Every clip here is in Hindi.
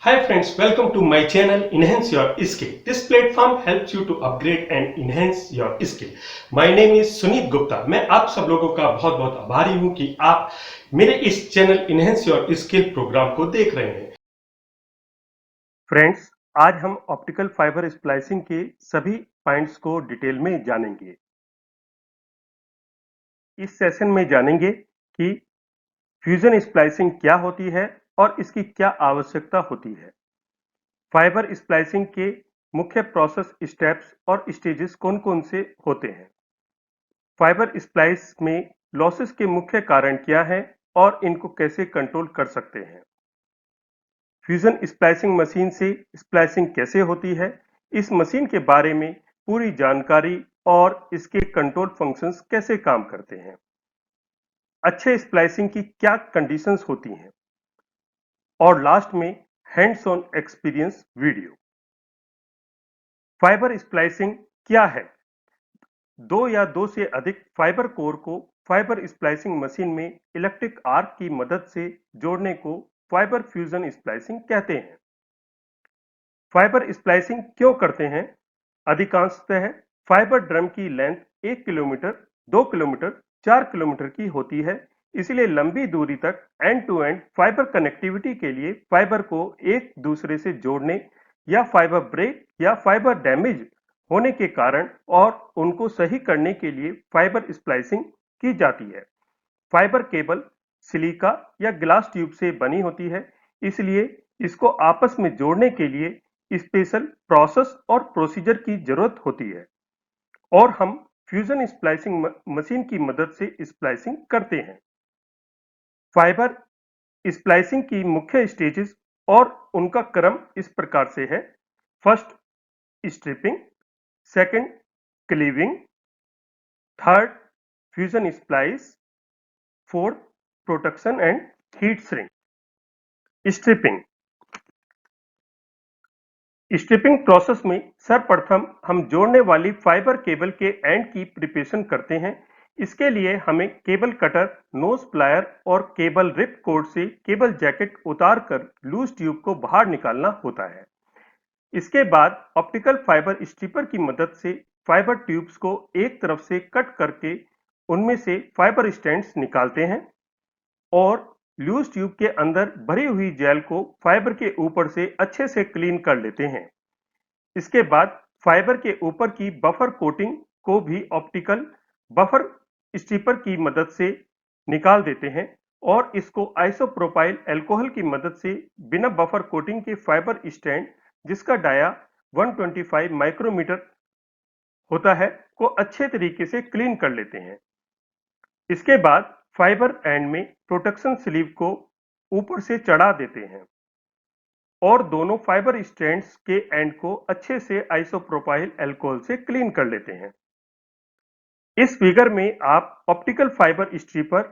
Hi friends, welcome to my channel Enhance Your Skill. This platform helps you to upgrade and enhance your skill. My name is Sunit Gupta. मैं आप सब लोगों का बहुत बहुत आभारी हूं कि आप मेरे इस channel Enhance Your Skill program को देख रहे हैं. फ्रेंड्स, आज हम ऑप्टिकल फाइबर स्प्लाइसिंग के सभी पॉइंट्स को डिटेल में जानेंगे. इस सेशन में जानेंगे कि फ्यूजन स्प्लाइसिंग क्या होती है और इसकी क्या आवश्यकता होती है. फाइबर स्प्लाइसिंग के मुख्य प्रोसेस स्टेप्स और स्टेजेस कौन-कौन से होते हैं? फाइबर स्प्लाइस में लॉसेस के मुख्य कारण क्या हैं और इनको कैसे कंट्रोल कर सकते हैं? फ्यूजन स्प्लाइसिंग मशीन से स्प्लाइसिंग कैसे होती है? इस मशीन के बारे में पूरी जानकारी और इसके कंट्रोल फंक्शंस कैसे काम करते हैं? अच्छे स्प्लाइसिंग की क्या कंडीशंस होती हैं? और लास्ट में hands on experience video. Fibre splicing क्या है? दो या दो से अधिक फाइबर कोर को फाइबर स्प्लाइसिंग मशीन में इलेक्ट्रिक आर्क की मदद से जोड़ने को फाइबर फ्यूजन स्प्लाइसिंग कहते हैं. फाइबर स्प्लाइसिंग क्यों करते हैं? अधिकांशतः फाइबर ड्रम की लेंथ 1 किलोमीटर, 2 किलोमीटर, 4 किलोमीटर की होती है. इसलिए लंबी दूरी तक end to end fibre connectivity के लिए फाइबर को एक दूसरे से जोड़ने या फाइबर ब्रेक या फाइबर डैमेज होने के कारण और उनको सही करने के लिए फाइबर स्प्लाइसिंग की जाती है. फाइबर केबल सिलिका या ग्लास ट्यूब से बनी होती है, इसलिए इसको आपस में जोड़ने के लिए स्पेशल प्रोसेस और प्रोसीजर की जरूरत होती है और हम फ्यूजन स्प्लाइसिंग मशीन की मदद से स्प्लाइसिंग करते हैं. फाइबर स्प्लाइसिंग की मुख्य स्टेजेस और उनका क्रम इस प्रकार से है. First, stripping. Second, cleaving. Third, fusion splice. Fourth, protection and heat shrink. Stripping. Stripping process में सर्वप्रथम हम जोड़ने वाली फाइबर केबल के एंड की प्रिपरेशन करते हैं. इसके लिए हमें केबल कटर, नोज प्लायर और केबल रिप कोड से केबल जैकेट उतार कर लूज ट्यूब को बाहर निकालना होता है. इसके बाद ऑप्टिकल फाइबर स्ट्रिपर की मदद से फाइबर ट्यूब्स को एक तरफ से कट करके उनमें से फाइबर स्ट्रैंड्स निकालते हैं और लूज ट्यूब के अंदर भरी हुई जेल को फाइबर के ऊपर से अच्छे से क्लीन कर लेते हैं. इसके बाद फाइबर के ऊपर की बफर कोटिंग को भी ऑप्टिकल बफर स्ट्रिपर की मदद से निकाल देते हैं और इसको आइसोप्रोपाइल अल्कोहल की मदद से बिना बफर कोटिंग के फाइबर स्ट्रैंड, जिसका डाया 125 माइक्रोमीटर होता है, को अच्छे तरीके से क्लीन कर लेते हैं. इसके बाद फाइबर एंड में प्रोटेक्शन स्लीव को ऊपर से चढ़ा देते हैं और दोनों फाइबर स्ट्रैंड्स के एंड को अच्छे से आइसोप्रोपाइल अल्कोहल से क्लीन कर लेते हैं. इस फिगर में आप ऑप्टिकल फाइबर स्ट्रिपर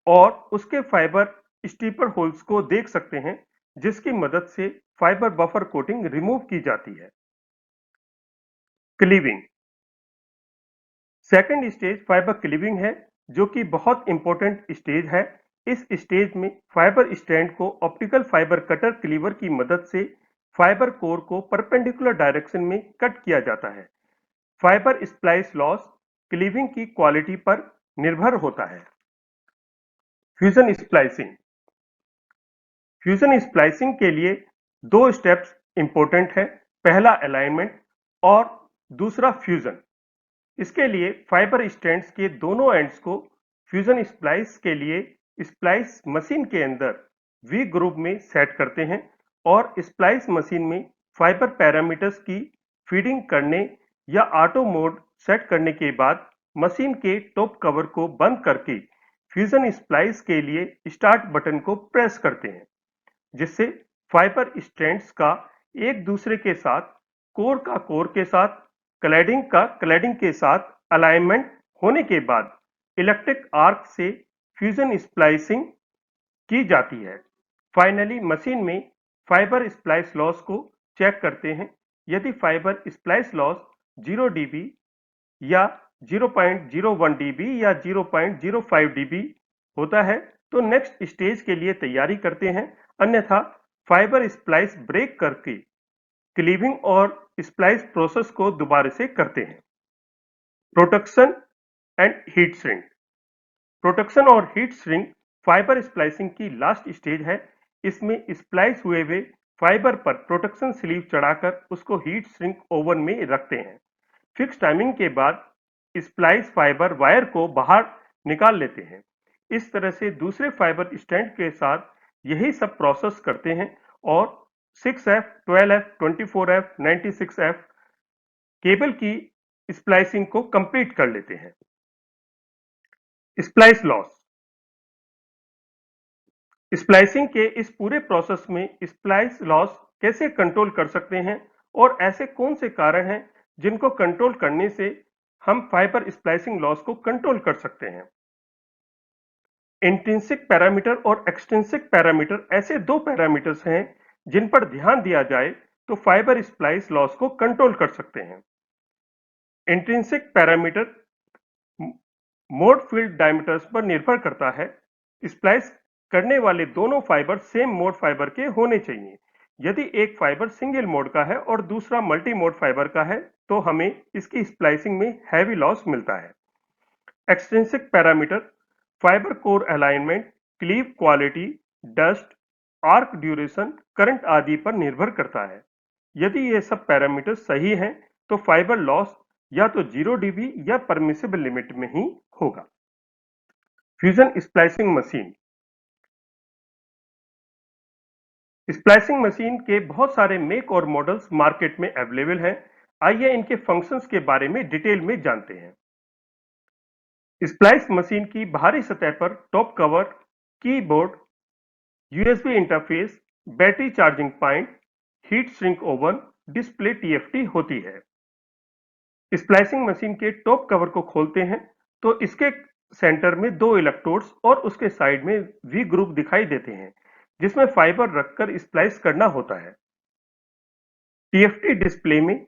और उसके फाइबर स्ट्रिपर होल्स को देख सकते हैं, जिसकी मदद से फाइबर बफर कोटिंग रिमूव की जाती है. Cleaving. Second stage fibre cleaving है, जो कि बहुत इंपॉर्टेंट स्टेज है. इस स्टेज में फाइबर स्ट्रैंड को ऑप्टिकल फाइबर कटर क्लीवर की मदद से फाइबर कोर को परपेंडिकुलर डायरेक्शन में कट किया जाता है. फाइबर स्प्लाइस लॉस क्लीविंग की क्वालिटी पर निर्भर होता है. Fusion splicing. फ्यूजन स्प्लाइसिंग के लिए दो स्टेप्स इंपॉर्टेंट है. पहला अलाइनमेंट और दूसरा फ्यूजन. इसके लिए फाइबर स्ट्रैंड्स के दोनों एंड्स को फ्यूजन स्प्लाइस के लिए स्प्लाइस मशीन के अंदर वी ग्रुप में सेट करते हैं और स्प्लाइस मशीन में फाइबर पैरामीटर्स की फीडिंग करने या ऑटो मोड सेट करने के बाद मशीन के टॉप कवर को बंद करके फ्यूजन स्प्लाइस के लिए स्टार्ट बटन को प्रेस करते हैं, जिससे फाइबर स्ट्रैंड्स का एक दूसरे के साथ, कोर का कोर के साथ, क्लैडिंग का क्लैडिंग के साथ अलाइनमेंट होने के बाद इलेक्ट्रिक आर्क से फ्यूजन स्प्लाइसिंग की जाती है. फाइनली मशीन में फाइबर स्प्लाइस लॉस को चेक करते हैं. यदि फाइबर स्प्लाइस लॉस 0 dB या 0.01 dB या 0.05 dB होता है तो नेक्स्ट स्टेज के लिए तैयारी करते हैं, अन्यथा फाइबर स्प्लाइस ब्रेक करके क्लीविंग और स्प्लाइस प्रोसेस को दोबारा से करते हैं। Protection and heat shrink. Protection और हीट श्रिंक फाइबर स्प्लाइसिंग की लास्ट स्टेज है। इसमें स्प्लाइस हुए फाइबर पर प्रोटेक्शन स्लीव चढ़ाकर उसको हीट श्रिंक ओवन में रखते हैं। फिक्स टाइमिंग के बाद स्प्लाइस फाइबर वायर को बाहर निकाल लेते हैं। इस तरह से दूसरे फाइबर स्टैंड के साथ यही सब प्रोसेस करते हैं और 6F, 12F, 24F, 96F cable की स्प्लाइसिंग को कंप्लीट कर लेते हैं। Splice loss. स्प्लाइसिंग के इस पूरे प्रोसेस में स्प्लाइस लॉस कैसे कंट्रोल कर सकते हैं और ऐसे कौन से कारण हैं जिनको कंट्रोल करने से हम फाइबर स्प्लाइसिंग लॉस को कंट्रोल कर सकते हैं। इंट्रिंसिक पैरामीटर और एक्सट्रिंसिक पैरामीटर ऐसे दो पैरामीटर्स हैं जिन पर ध्यान दिया जाए तो फाइबर स्प्लाइस लॉस को कंट्रोल कर सकते हैं। Intrinsic parameter mode field diameters पर निर्भर करता है। स्प्लाइस करने वाले दोनों फाइबर सेम मोड फाइबर के होने चाहिए। यदि एक फाइबर सिंगल मोड का है और दूसरा मल्टी मोड फाइबर का है तो हमें इसकी स्प्लाइसिंग में हैवी लॉस मिलता है। Extrinsic parameter fibre core alignment, cleave quality, dust, arc duration, current आदि पर निर्भर करता है। यदि ये सब पैरामीटर सही हैं तो फाइबर लॉस या तो 0 dB या परमिसिबल लिमिट में ही होगा। Fusion splicing machine. Splicing machine के बहुत सारे मेक और मॉडल्स मार्केट में अवेलेबल हैं। आइए इनके फंक्शंस के बारे में डिटेल में जानते हैं। स्प्लाइस मशीन की बाहरी सतह पर top cover, keyboard, USB interface, battery charging point, heat shrink oven, display TFT होती है। स्प्लाइसिंग मशीन के टॉप कवर को खोलते हैं तो इसके सेंटर में दो इलेक्ट्रोड्स और उसके साइड में वी ग्रुप दिखाई देते हैं जिसमें फाइबर रखकर स्प्लाइस करना होता है। टीएफटी डिस्प्ले में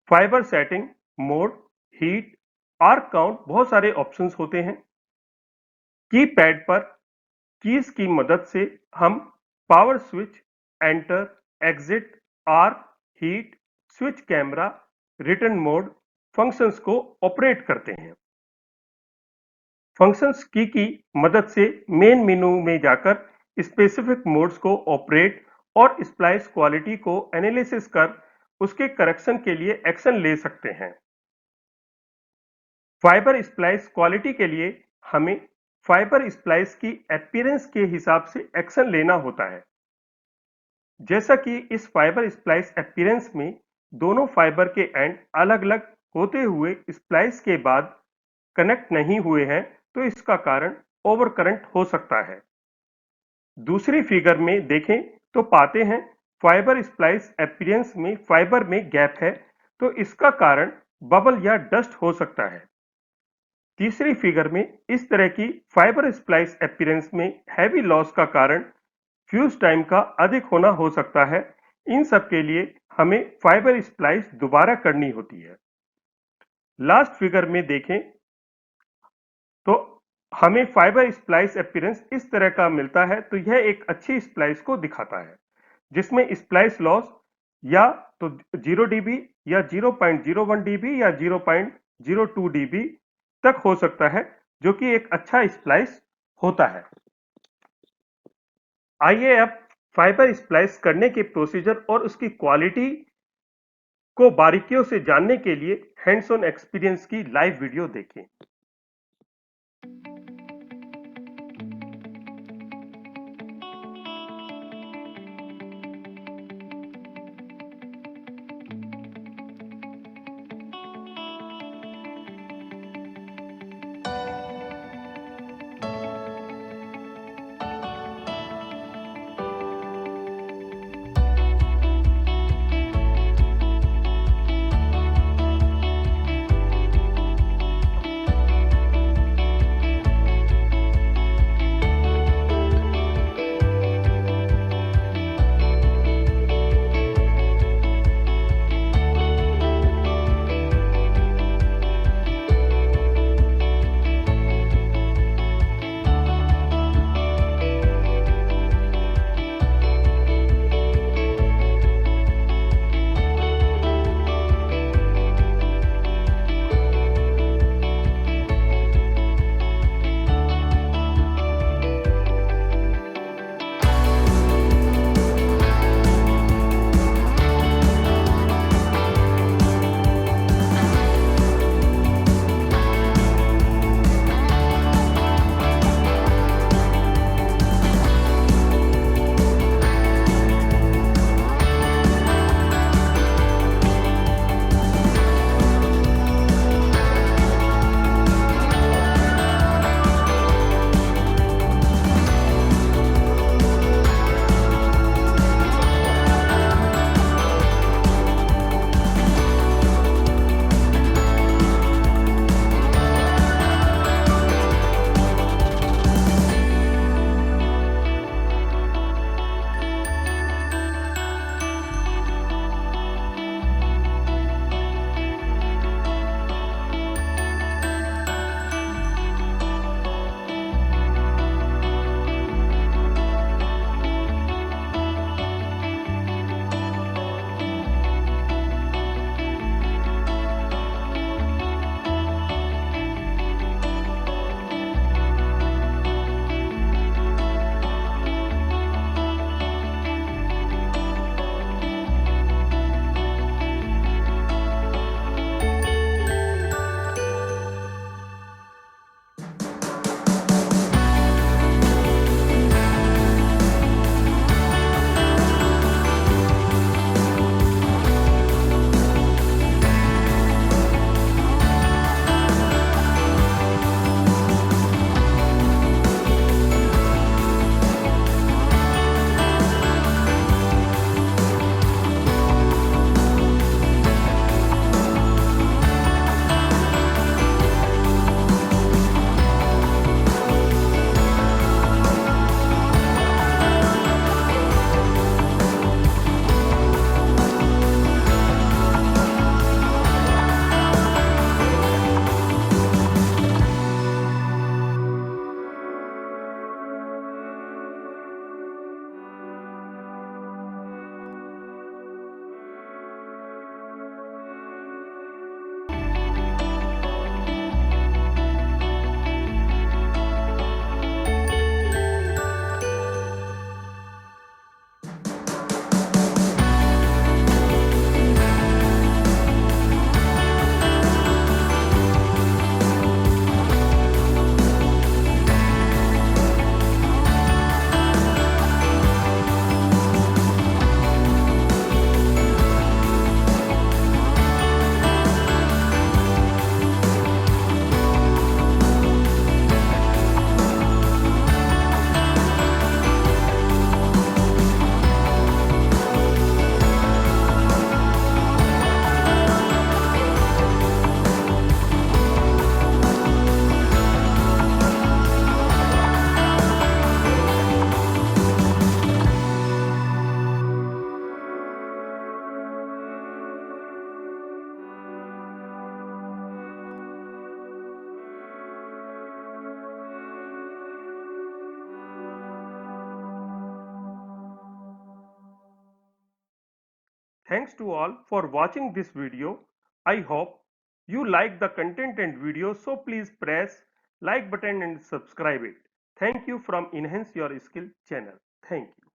fibre setting, mode, heat, arc count बहुत सारे ऑप्शंस होते हैं। कीपैड पर कीज की मदद से हम power switch, enter, exit, arc, heat, switch camera, return mode functions को ऑपरेट करते हैं। फंक्शंस की मदद से मेन मेनू में जाकर स्पेसिफिक मोड्स को ऑपरेट और स्प्लाइस क्वालिटी को एनालिसिस कर उसके करेक्शन के लिए एक्शन ले सकते हैं। फाइबर स्प्लाइस क्वालिटी के लिए हमें फाइबर स्प्लाइस की अपीयरेंस के हिसाब से एक्शन लेना होता है। जैसा कि इस फाइबर स्प्लाइस अपीयरेंस में दोनों फाइबर के एंड अलग-अलग होते हुए स्प्लाइस के बाद कनेक्ट नहीं हुए हैं तो इसका कारण ओवर करंट हो सकता है। दूसरी फिगर में देखें तो पाते हैं फाइबर स्प्लाइस अपीयरेंस में फाइबर में गैप है तो इसका कारण बबल या डस्ट हो सकता है। तीसरी फिगर में इस तरह की फाइबर स्प्लाइस अपीयरेंस में हैवी लॉस का कारण फ्यूज टाइम का अधिक होना हो सकता है। इन सब के लिए हमें फाइबर स्प्लाइस दोबारा करनी होती है। लास्ट फिगर में देखें तो हमें फाइबर स्प्लाइस अपीयरेंस इस तरह का मिलता है तो यह एक अच्छी स्प्लाइस को दिखाता है जिसमें स्प्लाइस लॉस या तो 0 dB या 0.01 dB या 0.02 dB तक हो सकता है जो कि एक अच्छा स्प्लाइस होता है। आइए अब फाइबर स्प्लाइस करने के प्रोसीजर और उसकी क्वालिटी को बारीकियों से जानने के लिए हैंड्स ऑन एक्सपीरियंस की लाइव वीडियो देखें। Thanks to all for watching this video. I hope you like the content and video, so please press like button and subscribe it. Thank you from Enhance Your Skill channel. Thank you.